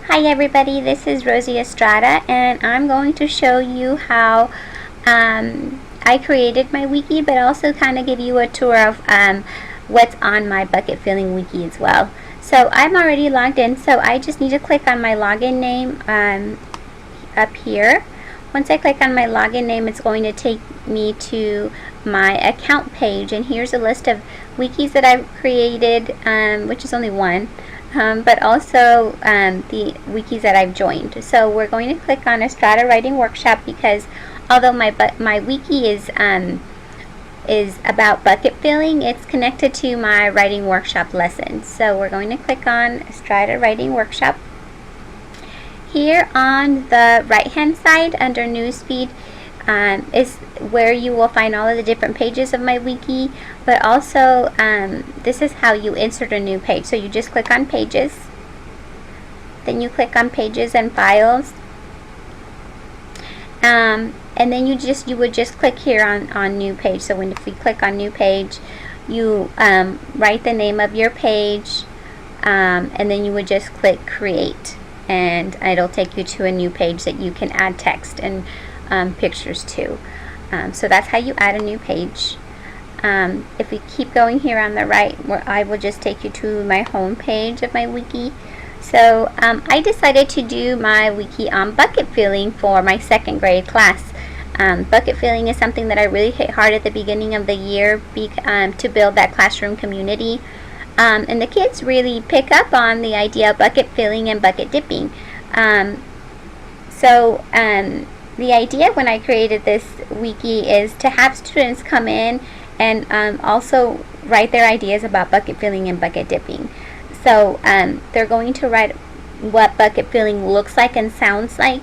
Hi everybody, this is Rosie Estrada and I'm going to show you how I created my wiki, but also kind of give you a tour of what's on my bucket filling wiki as well. So I'm already logged in, so I just need to click on my login name up here. Once I click on my login name, it's going to take me to my account page, and here's a list of wikis that I've created, which is only one. But also the wikis that I've joined. So we're going to click on Estrada Writing Workshop because although my wiki is about bucket filling, it's connected to my writing workshop lessons. So we're going to click on Estrada Writing Workshop. Here on the right hand side under Newsfeed is where you will find all of the different pages of my wiki, but also this is how you insert a new page. So you just click on pages, then you click on pages and files, and then you would just click here on new page. So if we click on new page, you write the name of your page, and then you would just click create, and it'll take you to a new page that you can add text and pictures to. So that's how you add a new page. If we keep going here on the right, where I will just take you to my home page of my wiki. So I decided to do my wiki on bucket filling for my second grade class. Bucket filling is something that I really hit hard at the beginning of the year to build that classroom community. And the kids really pick up on the idea of bucket filling and bucket dipping. The idea when I created this wiki is to have students come in and also write their ideas about bucket filling and bucket dipping. So they're going to write what bucket filling looks like and sounds like,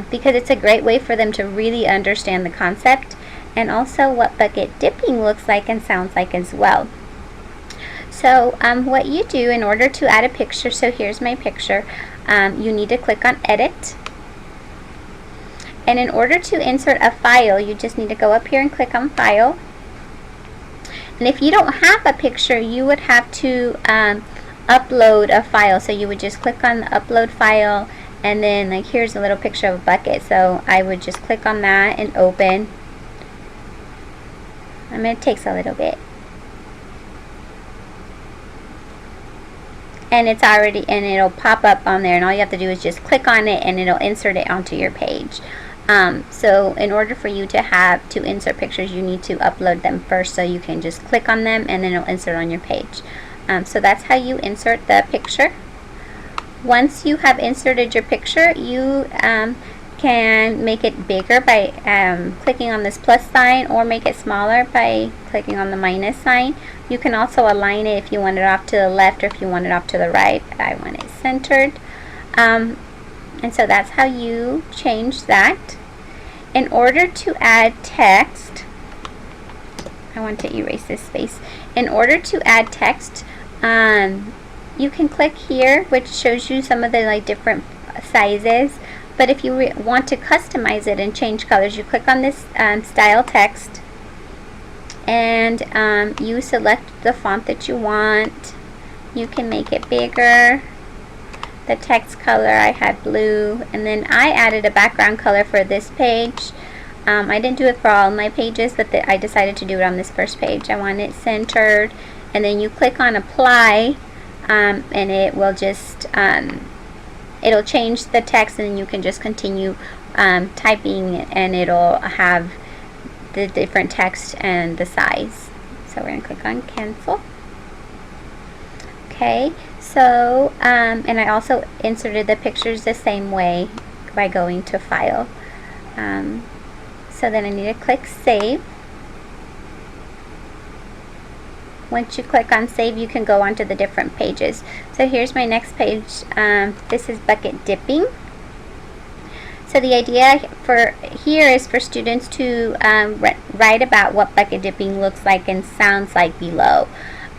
because it's a great way for them to really understand the concept, and also what bucket dipping looks like and sounds like as well. So what you do in order to add a picture, so here's my picture, you need to click on edit. And in order to insert a file, you just need to go up here and click on file. And if you don't have a picture, you would have to upload a file. So you would just click on the upload file, and then like here's a little picture of a bucket. So I would just click on that and open. It takes a little bit. And it's already, and it'll pop up on there, and all you have to do is just click on it and it'll insert it onto your page. So in order for you to insert pictures, you need to upload them first, so you can just click on them and then it'll insert on your page. So that's how you insert the picture. Once you have inserted your picture, you can make it bigger by clicking on this plus sign, or make it smaller by clicking on the minus sign. You can also align it if you want it off to the left or if you want it off to the right. I want it centered. And so that's how you change that. In order to add text, I want to erase this space. In order to add text, you can click here, which shows you some of the different sizes. But if you want to customize it and change colors, you click on this style text, and you select the font that you want. You can make it bigger. The text color, I had blue, and then I added a background color for this page. I didn't do it for all my pages, but I decided to do it on this first page. I want it centered, and then you click on apply, and it will just it'll change the text, and then you can just continue typing, and it'll have the different text and the size. So we're going to click on cancel. Okay, so and I also inserted the pictures the same way by going to file. So then I need to click save. Once you click on save, you can go on to the different pages. So here's my next page. This is bucket dipping. So the idea for here is for students to write about what bucket dipping looks like and sounds like below.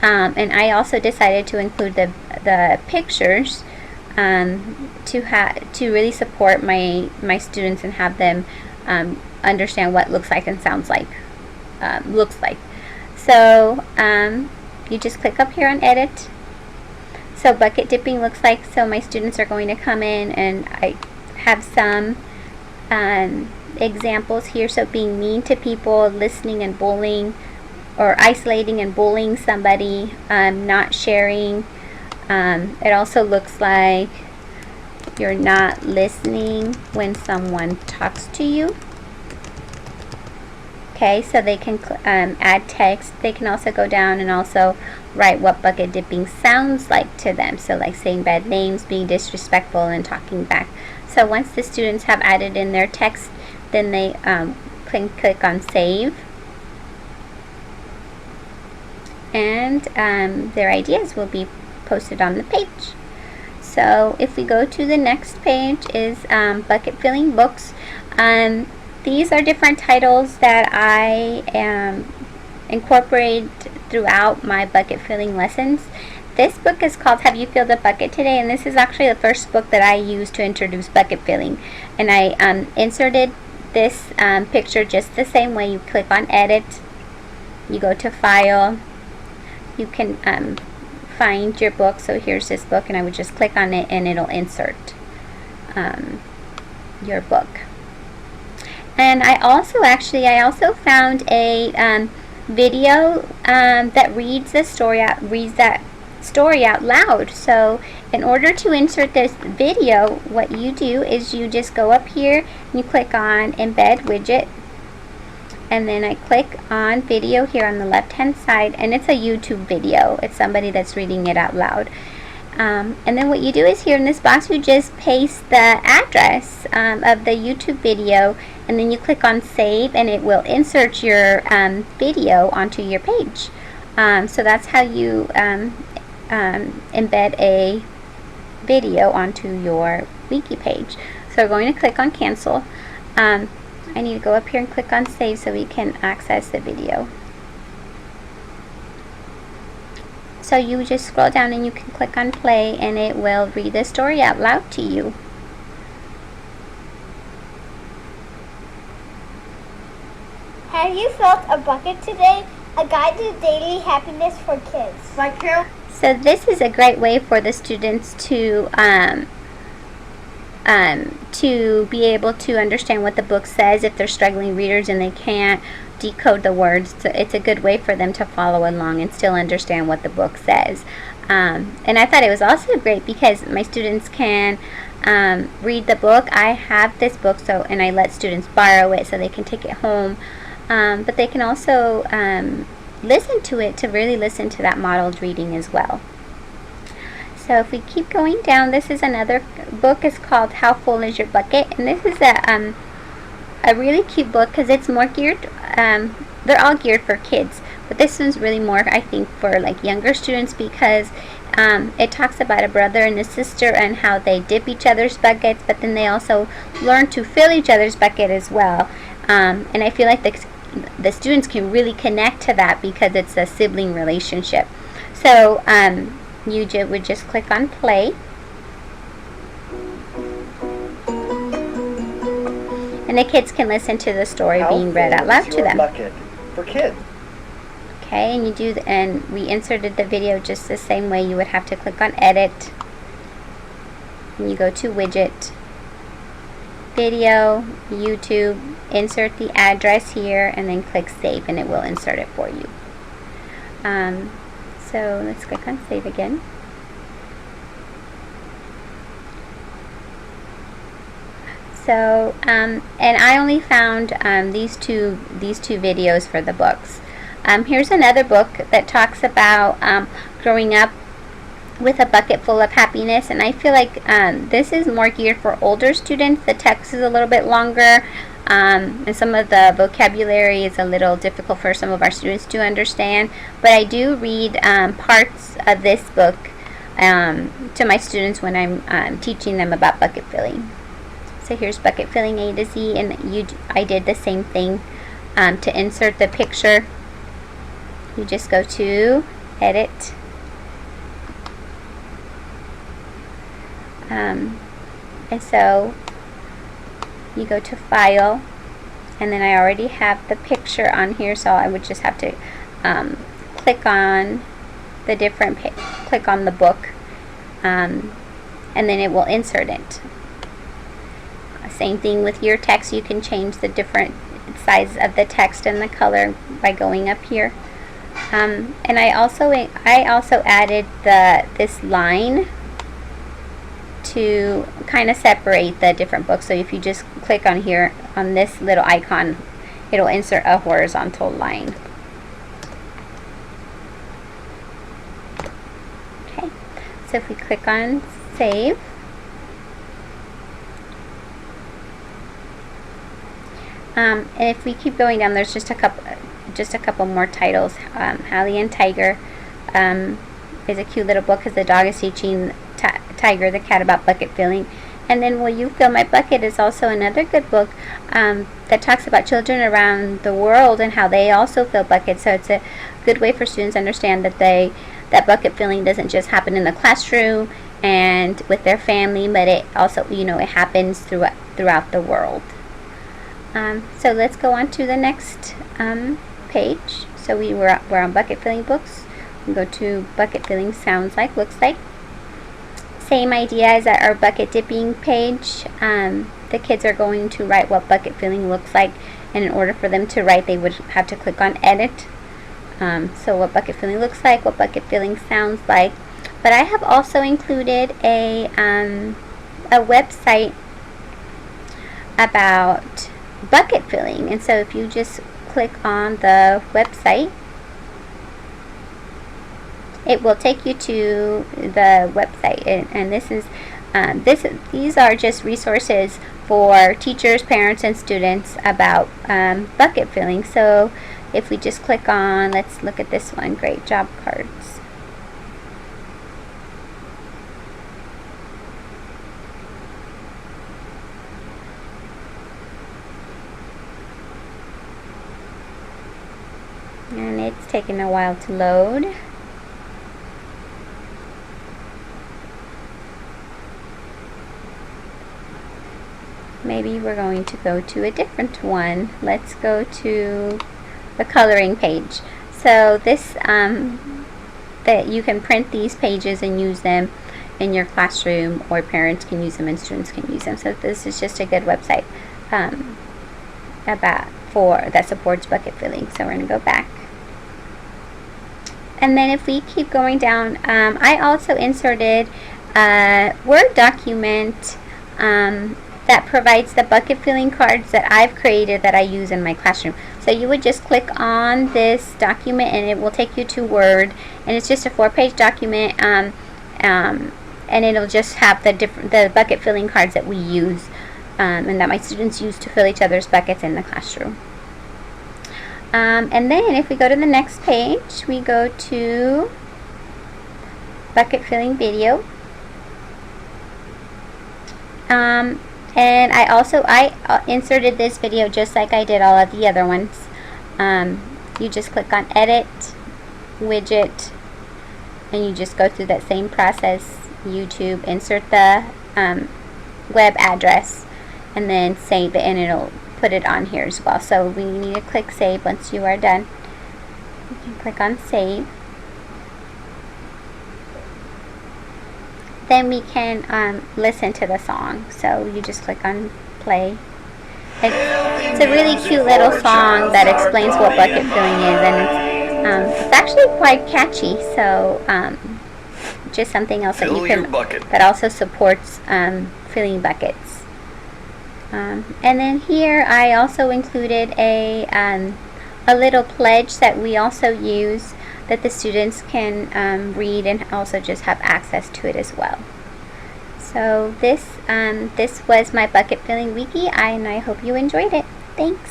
And I also decided to include the pictures to really support my students and have them understand what looks like and sounds like So you just click up here on edit, So bucket dipping looks like, so my students are going to come in, and I have some examples here. So being mean to people, listening and bullying, or isolating and bullying somebody, not sharing. It also looks like you're not listening when someone talks to you. Okay, so they can add text. They can also go down and also write what bucket dipping sounds like to them. So like saying bad names, being disrespectful, and talking back. So once the students have added in their text, then they can click on save. And their ideas will be posted on the page. So if we go to the next page is bucket filling books. These are different titles that I incorporate throughout my bucket filling lessons. This book is called Have You Filled a Bucket Today? And this is actually the first book that I used to introduce bucket filling. And I inserted this picture just the same way. You click on edit, you go to file, you can find your book. So here's this book, and I would just click on it and it'll insert your book. And I also found a video that reads that story out loud. So in order to insert this video, what you do is you just go up here and you click on embed widget, and then I click on video here on the left hand side, and it's a YouTube video. It's somebody that's reading it out loud. And then what you do is here in this box you just paste the address of the YouTube video, and then you click on save, and it will insert your video onto your page. So that's how you embed a video onto your Wiki page. So we're going to click on cancel. I need to go up here and click on save so we can access the video. So you just scroll down and you can click on play, and it will read the story out loud to you. Have you filled a bucket today? A guide to daily happiness for kids. Like who? So this is a great way for the students to be able to understand what the book says if they're struggling readers and they can't decode the words. So it's a good way for them to follow along and still understand what the book says. And I thought it was also great because my students can read the book. I have this book, and I let students borrow it so they can take it home. But they can also listen to it, to really listen to that modeled reading as well. So if we keep going down, this is another book. It's called How Full Is Your Bucket? And this is a really cute book because it's more geared, they're all geared for kids, but this one's really more, I think, for like younger students, because it talks about a brother and a sister and how they dip each other's buckets, but then they also learn to fill each other's bucket as well. And I feel like the students can really connect to that because it's a sibling relationship. So you would just click on play, and the kids can listen to the story being read out loud to them. Bucket for kids. Okay, and and we inserted the video just the same way. You would have to click on edit, and you go to widget, video, YouTube, insert the address here, and then click save, and it will insert it for you. So let's click on save again. So and I only found these two videos for the books. Here's another book that talks about growing up with a bucket full of happiness, and I feel like this is more geared for older students. The text is a little bit longer, and some of the vocabulary is a little difficult for some of our students to understand, but I do read parts of this book to my students when I'm teaching them about bucket filling. So here's bucket filling A to Z, and I did the same thing. To insert the picture, you just go to edit, and so you go to file, and then I already have the picture on here, so I would just have to click on the click on the book, and then it will insert it. Same thing with your text. You can change the different size of the text and the color by going up here. And I also added this line to kind of separate the different books. So if you just click on here on this little icon, it'll insert a horizontal line. Okay, so if we click on save, and if we keep going down, there's just a couple more titles. Hallie and Tiger is a cute little book because the dog is teaching Tiger the cat about bucket filling. And then Will You Fill My Bucket is also another good book that talks about children around the world and how they also fill buckets. So it's a good way for students to understand that bucket filling doesn't just happen in the classroom and with their family, but it also, it happens throughout the world. So let's go on to the next page. So we're on bucket filling books. We go to bucket filling sounds like, looks like. Same idea as at our bucket dipping page. The kids are going to write what bucket filling looks like, and in order for them to write, they would have to click on edit. So what bucket filling looks like, what bucket filling sounds like. But I have also included a website about bucket filling, and so if you just click on the website, it will take you to the website, and these are just resources for teachers, parents, and students about bucket filling. So if we just click on, let's look at this one, Great Job Cards. And it's taking a while to load. Maybe we're going to go to a different one. Let's go to the coloring page. So this, that you can print these pages and use them in your classroom, or parents can use them and students can use them. So this is just a good website that supports bucket filling. So we're going to go back. And then if we keep going down, I also inserted a Word document that provides the bucket filling cards that I've created that I use in my classroom. So you would just click on this document and it will take you to Word, and it's just a 4-page document, and it'll just have the bucket filling cards that we use and that my students use to fill each other's buckets in the classroom. And then if we go to the next page, we go to bucket filling video. And I inserted this video just like I did all of the other ones. You just click on edit, widget, and you just go through that same process. YouTube, insert the web address, and then save it, and it'll put it on here as well. So we need to click save once you are done. You can click on save. Then we can listen to the song. So you just click on play. It's a really cute little song that explains what bucket filling is, and it's actually quite catchy. So just something else that you can, that also supports filling buckets. And then here I also included a little pledge that we also use, that the students can read and also just have access to it as well. So this was my bucket filling wiki, and I hope you enjoyed it. Thanks.